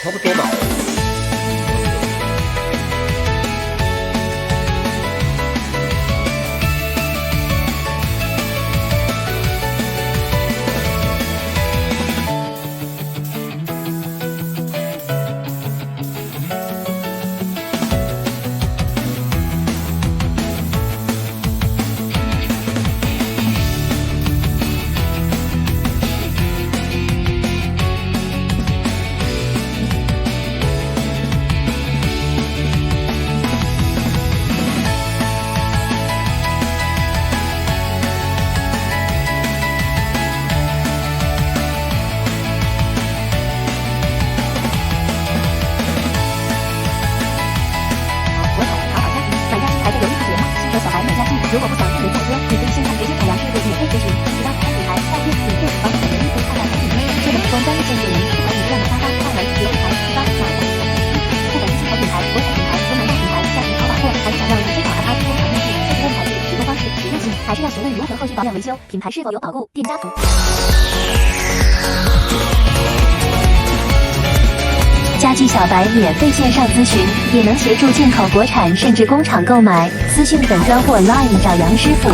差不多吧。如果不想一直坐车，你可以线上直接海洋市的免费咨询，提到台湾品牌代店、品店、保险等人力会看到产品，日本提供专业建议人，不管你需要买沙发、大门、游戏台、沙发、马桶、日本进口品牌、国产品牌、东南亚品牌、家庭淘宝货，还是想要人最好的工厂面试，确实问材质、施工方式、实用性，还是要询问如何后续保养维修，品牌是否有保固，店家图。家具小白免费线上咨询，也能协助进口国产甚至工厂购买。私讯本专或 LINE 找杨师傅。